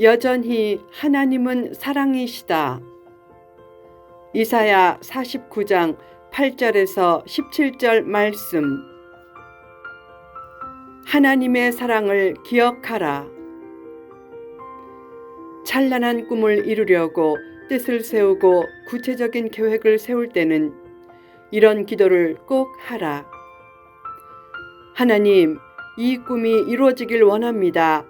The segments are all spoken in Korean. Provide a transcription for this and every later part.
여전히 하나님은 사랑이시다. 이사야 49장 8절에서 17절 말씀. 하나님의 사랑을 기억하라. 찬란한 꿈을 이루려고 뜻을 세우고 구체적인 계획을 세울 때는 이런 기도를 꼭 하라. 하나님, 이 꿈이 이루어지길 원합니다.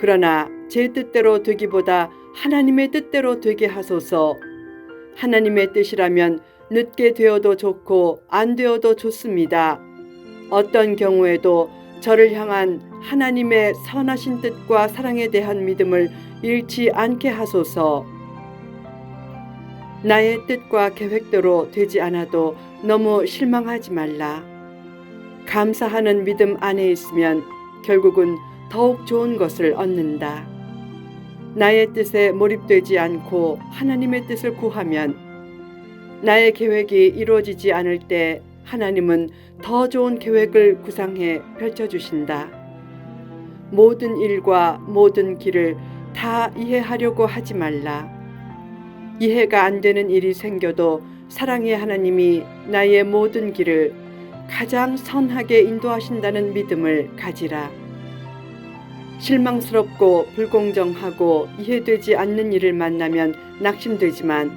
그러나 제 뜻대로 되기보다 하나님의 뜻대로 되게 하소서. 하나님의 뜻이라면 늦게 되어도 좋고 안 되어도 좋습니다. 어떤 경우에도 저를 향한 하나님의 선하신 뜻과 사랑에 대한 믿음을 잃지 않게 하소서. 나의 뜻과 계획대로 되지 않아도 너무 실망하지 말라. 감사하는 믿음 안에 있으면 결국은 더욱 좋은 것을 얻는다. 나의 뜻에 몰입되지 않고 하나님의 뜻을 구하면 나의 계획이 이루어지지 않을 때 하나님은 더 좋은 계획을 구상해 펼쳐주신다. 모든 일과 모든 길을 다 이해하려고 하지 말라. 이해가 안 되는 일이 생겨도 사랑의 하나님이 나의 모든 길을 가장 선하게 인도하신다는 믿음을 가지라. 실망스럽고 불공정하고 이해되지 않는 일을 만나면 낙심되지만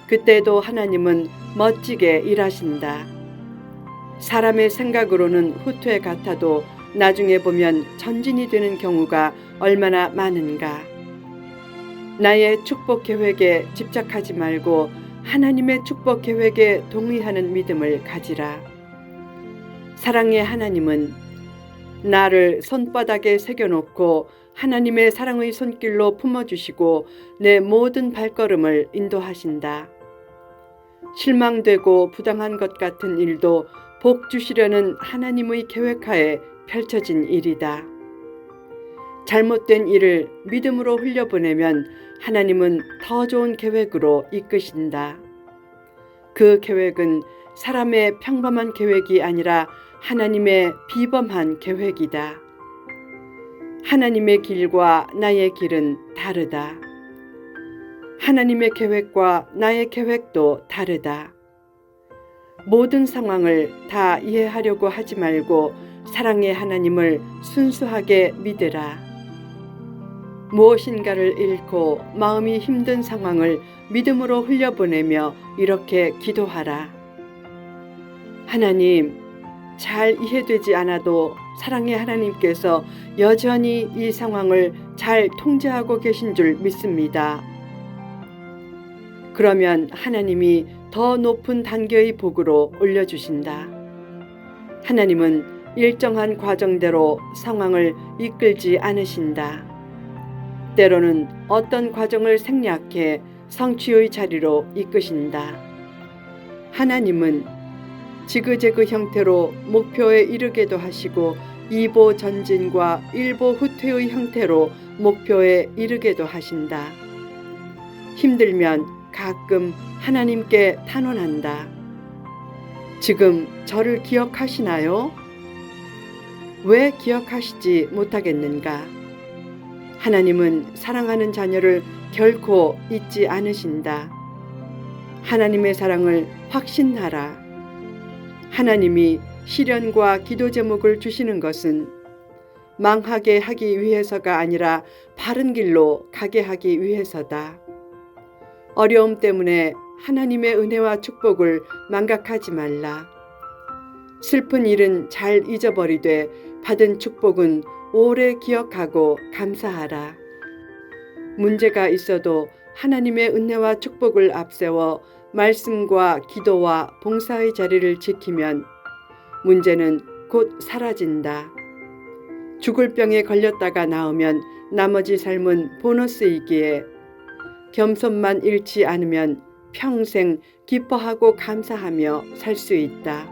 그때도 하나님은 멋지게 일하신다. 사람의 생각으로는 후퇴 같아도 나중에 보면 전진이 되는 경우가 얼마나 많은가. 나의 축복 계획에 집착하지 말고 하나님의 축복 계획에 동의하는 믿음을 가지라. 사랑의 하나님은 나를 손바닥에 새겨놓고 하나님의 사랑의 손길로 품어주시고 내 모든 발걸음을 인도하신다. 실망되고 부당한 것 같은 일도 복 주시려는 하나님의 계획하에 펼쳐진 일이다. 잘못된 일을 믿음으로 흘려보내면 하나님은 더 좋은 계획으로 이끄신다. 그 계획은 사람의 평범한 계획이 아니라 하나님의 비범한 계획이다. 하나님의 길과 나의 길은 다르다. 하나님의 계획과 나의 계획도 다르다. 모든 상황을 다 이해하려고 하지 말고 사랑의 하나님을 순수하게 믿으라. 무엇인가를 잃고 마음이 힘든 상황을 믿음으로 흘려보내며 이렇게 기도하라. 하나님, 잘 이해되지 않아도 사랑의 하나님께서 여전히 이 상황을 잘 통제하고 계신 줄 믿습니다. 그러면 하나님이 더 높은 단계의 복으로 올려주신다. 하나님은 일정한 과정대로 상황을 이끌지 않으신다. 때로는 어떤 과정을 생략해 성취의 자리로 이끄신다. 하나님은 지그재그 형태로 목표에 이르게도 하시고 2보 전진과 1보 후퇴의 형태로 목표에 이르게도 하신다. 힘들면 가끔 하나님께 탄원한다. 지금 저를 기억하시나요? 왜 기억하시지 못하겠는가? 하나님은 사랑하는 자녀를 결코 잊지 않으신다. 하나님의 사랑을 확신하라. 하나님이 시련과 기도 제목을 주시는 것은 망하게 하기 위해서가 아니라 바른 길로 가게 하기 위해서다. 어려움 때문에 하나님의 은혜와 축복을 망각하지 말라. 슬픈 일은 잘 잊어버리되 받은 축복은 오래 기억하고 감사하라. 문제가 있어도 하나님의 은혜와 축복을 앞세워 말씀과 기도와 봉사의 자리를 지키면 문제는 곧 사라진다. 죽을 병에 걸렸다가 나으면 나머지 삶은 보너스이기에 겸손만 잃지 않으면 평생 기뻐하고 감사하며 살 수 있다.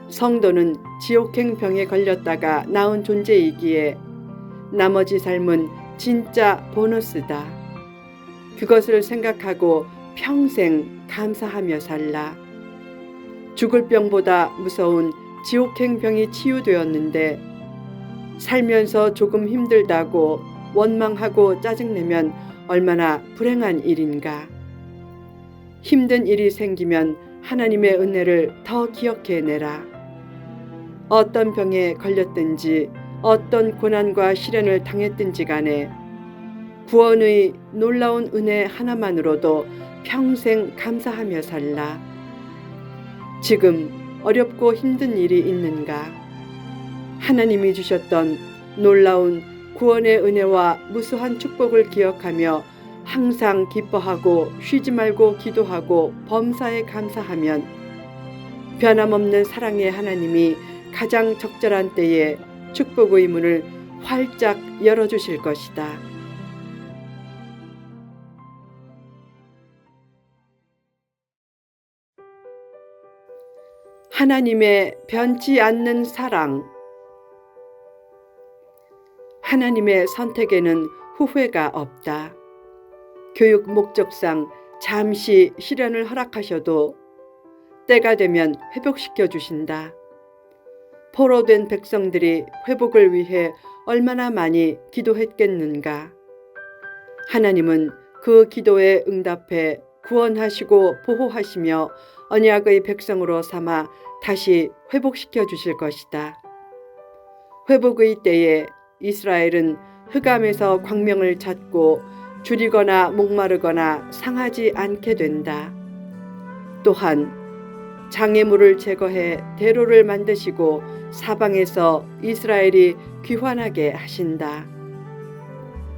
성도는 지옥행 병에 걸렸다가 나은 존재이기에 나머지 삶은 진짜 보너스다. 그것을 생각하고 평생 감사하며 살라. 죽을 병보다 무서운 지옥행 병이 치유되었는데 살면서 조금 힘들다고 원망하고 짜증내면 얼마나 불행한 일인가. 힘든 일이 생기면 하나님의 은혜를 더 기억해내라. 어떤 병에 걸렸든지 어떤 고난과 시련을 당했든지 간에 구원의 놀라운 은혜 하나만으로도 평생 감사하며 살라. 지금 어렵고 힘든 일이 있는가? 하나님이 주셨던 놀라운 구원의 은혜와 무수한 축복을 기억하며 항상 기뻐하고 쉬지 말고 기도하고 범사에 감사하면 변함없는 사랑의 하나님이 가장 적절한 때에 축복의 문을 활짝 열어주실 것이다. 하나님의 변치 않는 사랑. 하나님의 선택에는 후회가 없다. 교육 목적상 잠시 시련을 허락하셔도 때가 되면 회복시켜 주신다. 포로된 백성들이 회복을 위해 얼마나 많이 기도했겠는가. 하나님은 그 기도에 응답해 구원하시고 보호하시며 언약의 백성으로 삼아 다시 회복시켜 주실 것이다. 회복의 때에 이스라엘은 흑암에서 광명을 찾고 줄이거나 목마르거나 상하지 않게 된다. 또한 장애물을 제거해 대로를 만드시고 사방에서 이스라엘이 귀환하게 하신다.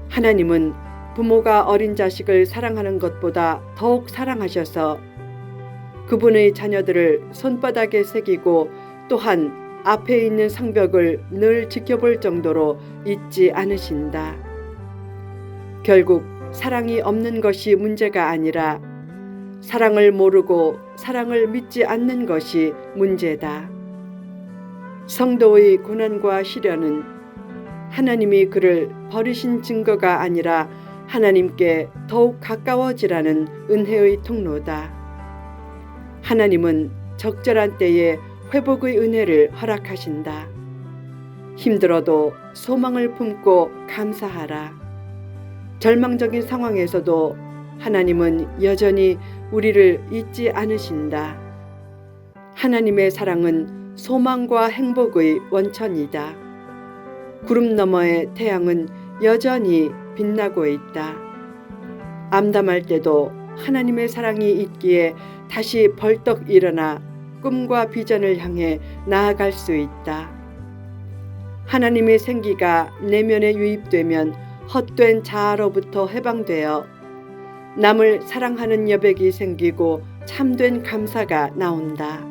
하나님은 부모가 어린 자식을 사랑하는 것보다 더욱 사랑하셔서 그분의 자녀들을 손바닥에 새기고 또한 앞에 있는 성벽을 늘 지켜볼 정도로 잊지 않으신다. 결국 사랑이 없는 것이 문제가 아니라 사랑을 모르고 사랑을 믿지 않는 것이 문제다. 성도의 고난과 시련은 하나님이 그를 버리신 증거가 아니라 하나님께 더욱 가까워지라는 은혜의 통로다. 하나님은 적절한 때에 회복의 은혜를 허락하신다. 힘들어도 소망을 품고 감사하라. 절망적인 상황에서도 하나님은 여전히 우리를 잊지 않으신다. 하나님의 사랑은 소망과 행복의 원천이다. 구름 너머의 태양은 여전히 빛나고 있다. 암담할 때도 하나님의 사랑이 있기에 다시 벌떡 일어나 꿈과 비전을 향해 나아갈 수 있다. 하나님의 생기가 내면에 유입되면 헛된 자아로부터 해방되어 남을 사랑하는 여백이 생기고 참된 감사가 나온다.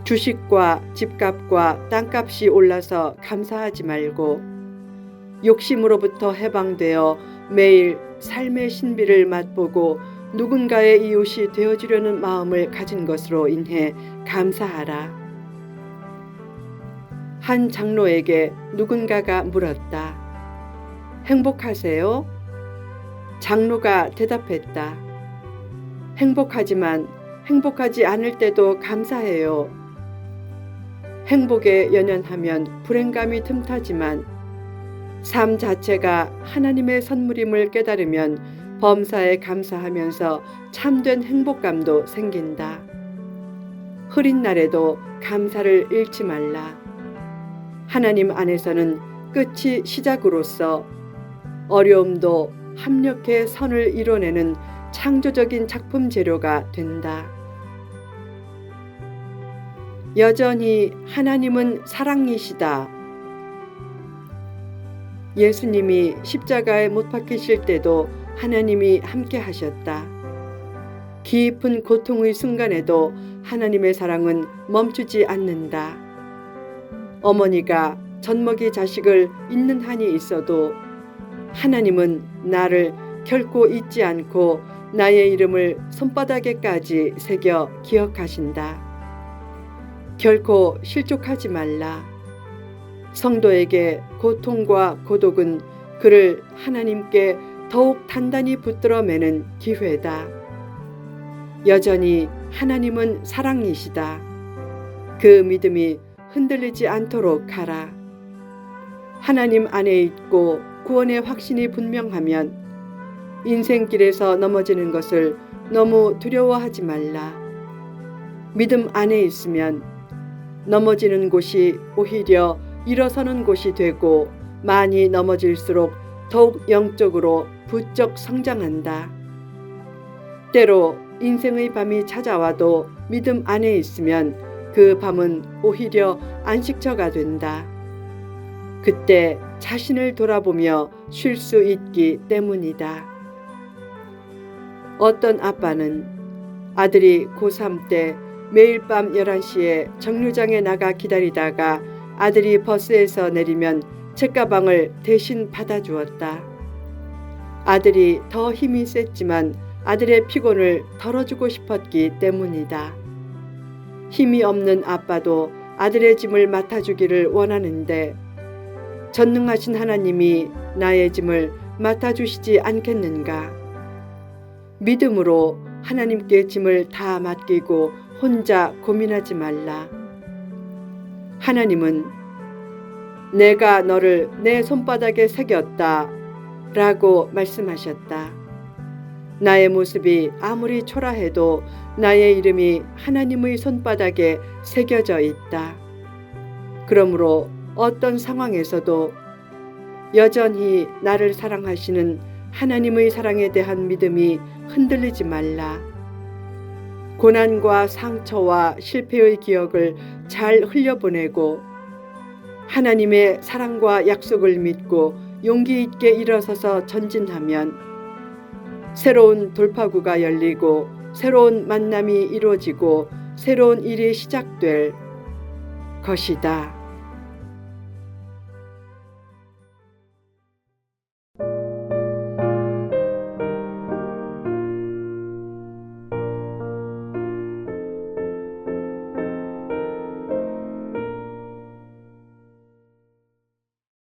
주식과 집값과 땅값이 올라서 감사하지 말고 욕심으로부터 해방되어 매일 삶의 신비를 맛보고 누군가의 이웃이 되어주려는 마음을 가진 것으로 인해 감사하라. 한 장로에게 누군가가 물었다. 행복하세요? 장로가 대답했다. 행복하지만 행복하지 않을 때도 감사해요. 행복에 연연하면 불행감이 틈타지만 삶 자체가 하나님의 선물임을 깨달으면 범사에 감사하면서 참된 행복감도 생긴다. 흐린 날에도 감사를 잃지 말라. 하나님 안에서는 끝이 시작으로서 어려움도 합력해 선을 이뤄내는 창조적인 작품 재료가 된다. 여전히 하나님은 사랑이시다. 예수님이 십자가에 못 박히실 때도 하나님이 함께 하셨다. 깊은 고통의 순간에도 하나님의 사랑은 멈추지 않는다. 어머니가 젖먹이 자식을 잊는 한이 있어도 하나님은 나를 결코 잊지 않고 나의 이름을 손바닥에까지 새겨 기억하신다. 결코 실족하지 말라. 성도에게 고통과 고독은 그를 하나님께 더욱 단단히 붙들어 매는 기회다. 여전히 하나님은 사랑이시다. 그 믿음이 흔들리지 않도록 하라. 하나님 안에 있고 구원의 확신이 분명하면 인생길에서 넘어지는 것을 너무 두려워하지 말라. 믿음 안에 있으면 넘어지는 곳이 오히려 일어서는 곳이 되고 많이 넘어질수록 더욱 영적으로 부쩍 성장한다. 때로 인생의 밤이 찾아와도 믿음 안에 있으면 그 밤은 오히려 안식처가 된다. 그때 자신을 돌아보며 쉴 수 있기 때문이다. 어떤 아빠는 아들이 고3 때 매일 밤 11시에 정류장에 나가 기다리다가 아들이 버스에서 내리면 책가방을 대신 받아주었다. 아들이 더 힘이 셌지만 아들의 피곤을 덜어주고 싶었기 때문이다. 힘이 없는 아빠도 아들의 짐을 맡아주기를 원하는데 전능하신 하나님이 나의 짐을 맡아주시지 않겠는가? 믿음으로 하나님께 짐을 다 맡기고 혼자 고민하지 말라. 하나님은 내가 너를 내 손바닥에 새겼다 라고 말씀하셨다. 나의 모습이 아무리 초라해도 나의 이름이 하나님의 손바닥에 새겨져 있다. 그러므로 어떤 상황에서도 여전히 나를 사랑하시는 하나님의 사랑에 대한 믿음이 흔들리지 말라. 고난과 상처와 실패의 기억을 잘 흘려보내고 하나님의 사랑과 약속을 믿고 용기 있게 일어서서 전진하면 새로운 돌파구가 열리고 새로운 만남이 이루어지고 새로운 일이 시작될 것이다.